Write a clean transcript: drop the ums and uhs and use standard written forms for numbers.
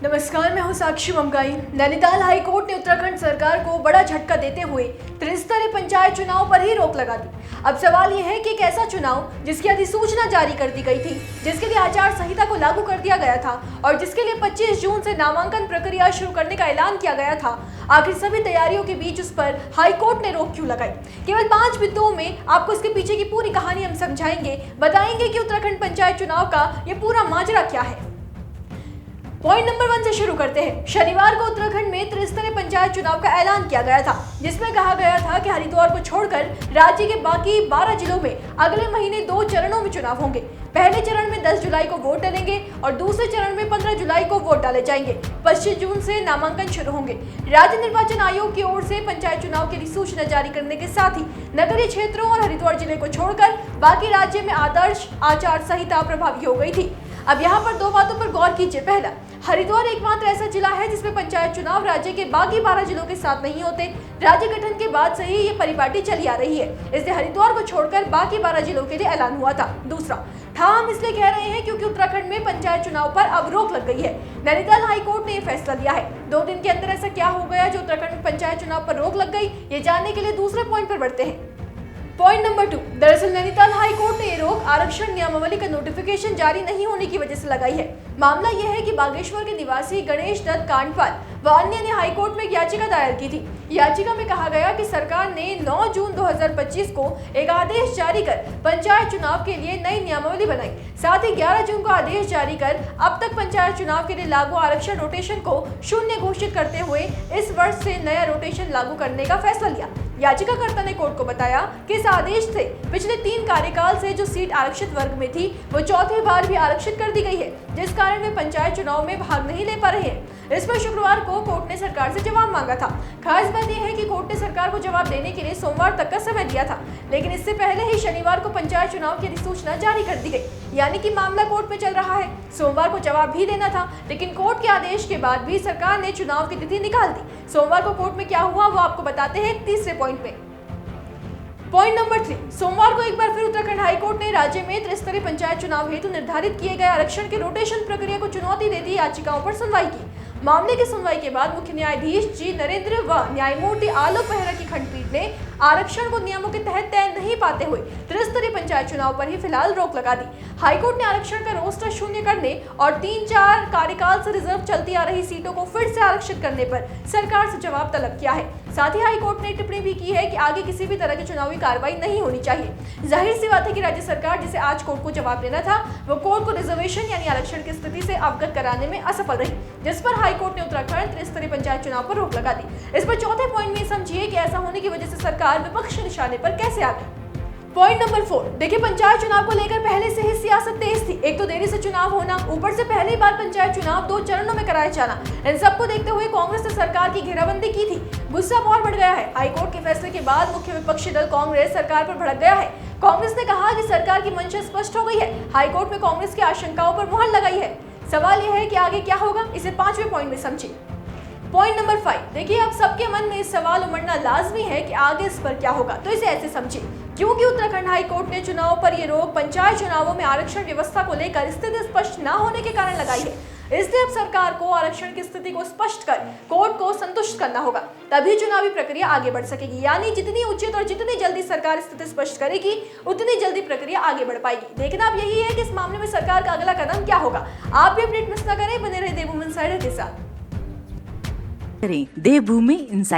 नमस्कार, मैं हूं साक्षी ममगाई। नैनीताल हाईकोर्ट ने उत्तराखंड सरकार को बड़ा झटका देते हुए त्रिस्तरीय पंचायत चुनाव पर ही रोक लगा दी। अब सवाल यह है कि एक ऐसा चुनाव जिसकी अधिसूचना जारी कर दी गई थी, जिसके लिए आचार संहिता को लागू कर दिया गया था और जिसके लिए 25 जून से नामांकन प्रक्रिया शुरू करने का ऐलान किया गया था, आखिर सभी तैयारियों के बीच उस पर हाईकोर्ट ने रोक क्यों लगाई? केवल 5 बिंदुओं में आपको इसके पीछे की पूरी कहानी हम समझाएंगे, बताएंगे कि उत्तराखंड पंचायत चुनाव का ये पूरा माजरा क्या है। पॉइंट नंबर 1 से शुरू करते हैं। शनिवार को उत्तराखंड में त्रिस्तरीय पंचायत चुनाव का ऐलान किया गया था, जिसमें कहा गया था कि हरिद्वार को छोड़कर राज्य के बाकी 12 जिलों में अगले महीने 2 चरणों में चुनाव होंगे। पहले चरण में 10 जुलाई को वोट डलेंगे और दूसरे चरण में 15 जुलाई को वोट डाले जाएंगे। 25 जून से नामांकन शुरू होंगे। राज्य निर्वाचन आयोग की ओर से पंचायत चुनाव की अधिसूचना जारी करने के साथ ही नगरीय क्षेत्रों और हरिद्वार जिले को छोड़कर बाकी राज्य में आदर्श आचार संहिता प्रभावी हो गई थी। अब यहाँ पर 2 बातों पर गौर कीजिए। पहला, हरिद्वार एकमात्र ऐसा जिला है जिसमें पंचायत चुनाव राज्य के बाकी 12 जिलों के साथ नहीं होते। राज्य गठन के बाद से ही ये परिपाटी चली आ रही है, इसलिए हरिद्वार को छोड़कर बाकी 12 जिलों के लिए ऐलान हुआ था। दूसरा, हम इसलिए कह रहे हैं क्योंकि उत्तराखंड में पंचायत चुनाव पर अब रोक लग गई है। नैनीताल हाईकोर्ट ने यह फैसला लिया है। 2 दिन के अंदर ऐसा क्या हो गया जो उत्तराखंड में पंचायत चुनाव पर रोक लग गई, ये जानने के लिए दूसरे पॉइंट पर बढ़ते हैं। पॉइंट नंबर 2, दरअसल नैनीताल हाईकोर्ट ने ये रोक आरक्षण नियमावली का नोटिफिकेशन जारी नहीं होने की वजह से लगाई है। मामला यह है कि बागेश्वर के निवासी गणेश दत्त कांडपाल व अन्य ने हाईकोर्ट में एक याचिका दायर की थी। याचिका में कहा गया कि सरकार ने 9 जून 2025 को एक आदेश जारी कर पंचायत चुनाव के लिए नई नियमावली बनाई। साथ ही 11 जून को आदेश जारी कर अब तक पंचायत चुनाव के लिए लागू आरक्षण रोटेशन को शून्य घोषित करते हुए इस वर्ष से नया रोटेशन लागू करने का फैसला लिया। याचिकाकर्ता ने कोर्ट को बताया कि इस आदेश से पिछले 3 कार्यकाल से जो सीट आरक्षित वर्ग में थी वो चौथी बार भी आरक्षित कर दी गई है, जिस कारण वे पंचायत चुनाव में भाग नहीं ले पा रहे हैं। इस पर शुक्रवार को कोर्ट ने सरकार से जवाब मांगा था। खास बात यह है कि कोर्ट ने सरकार को जवाब देने के लिए सोमवार तक का समय दिया था, लेकिन इससे पहले ही शनिवार को पंचायत चुनाव की अधिसूचना जारी कर दी गई, यानी कि मामला कोर्ट में चल रहा है। सोमवार को जवाब भी देना था, लेकिन कोर्ट के आदेश के बाद भी सरकार ने चुनाव की तिथि निकाल दी। सोमवार को कोर्ट में क्या हुआ वो आपको बताते हैं तीसरे पॉइंट में। पॉइंट नंबर 3, सोमवार को एक बार फिर उत्तराखंड हाईकोर्ट ने राज्य में त्रिस्तरीय पंचायत चुनाव हेतु निर्धारित किए गए आरक्षण के रोटेशन प्रक्रिया को चुनौती देती याचिकाओं पर सुनवाई की। मामले की सुनवाई के बाद मुख्य न्यायाधीश जी नरेंद्र व न्यायमूर्ति आलोक मेहरा की खंडपीठ ने आरक्षण को नियमों के तहत तय नहीं पाते हुए त्रिस्तरीय पंचायत चुनाव पर ही फिलहाल रोक लगा दी। हाईकोर्ट ने आरक्षण का रोस्टर शून्य करने और 3-4 कार्यकाल से रिजर्व चलती आ रही सीटों को फिर से आरक्षित करने पर सरकार से जवाब तलब किया है। साथ ही हाईकोर्ट ने टिप्पणी भी की है कि आगे किसी भी तरह की चुनावी कार्रवाई नहीं होनी चाहिए। जाहिर सी बात है कि राज्य सरकार जिसे आज कोर्ट को जवाब देना था वो कोर्ट को रिजर्वेशन यानी आरक्षण की स्थिति से अवगत कराने में असफल रही, जिस पर हाईकोर्ट ने उत्तराखंड त्रिस्तरीय पंचायत चुनाव पर रोक लगा दी। इस पर चौथे पॉइंट में समझिए कि ऐसा होने की वजह से सरकार विपक्ष के निशाने पर कैसे आ गई। पॉइंट नंबर 4, देखिए पंचायत चुनाव को लेकर पहले से ही सियासत तेज थी। एक तो देरी से चुनाव होना, ऊपर से पहली बार पंचायत चुनाव 2 चरणों में कराया जाना। इन सबको देखते हुए कांग्रेस ने सरकार की घेराबंदी की थी। गुस्सा और बढ़ गया है। हाईकोर्ट के फैसले के बाद मुख्य विपक्षी दल कांग्रेस सरकार पर भड़क गया है। कांग्रेस ने कहा कि सरकार की मंशा स्पष्ट हो गई है। हाईकोर्ट में कांग्रेस की आशंकाओं पर मुहर लगाई है। सवाल यह है कि आगे क्या होगा, इसे 5वें पॉइंट में समझिए। पॉइंट नंबर 5, देखिए अब सबके मन में सवाल उमड़ना लाजमी है कि आगे इस पर क्या होगा, तो इसे ऐसे समझिए। क्योंकि उत्तराखंड हाईकोर्ट ने चुनाव पर यह रोक पंचायत चुनावों में आरक्षण व्यवस्था को लेकर स्थिति स्पष्ट न होने के कारण लगाई है, इसलिए अब सरकार को आरक्षण की स्थिति को स्पष्ट कर कोर्ट को संतुष्ट करना होगा, तभी चुनावी प्रक्रिया आगे बढ़ सकेगी। यानी जितनी उचित और जितनी जल्दी सरकार स्थिति स्पष्ट करेगी, उतनी जल्दी प्रक्रिया आगे बढ़ पाएगी। देखना अब यही है कि इस मामले में सरकार का अगला कदम क्या होगा। आप भी अपडेट मिस न करें, बने रहे देवभूमि इनसाइडर के साथ। देवभूमि इनसाइडर।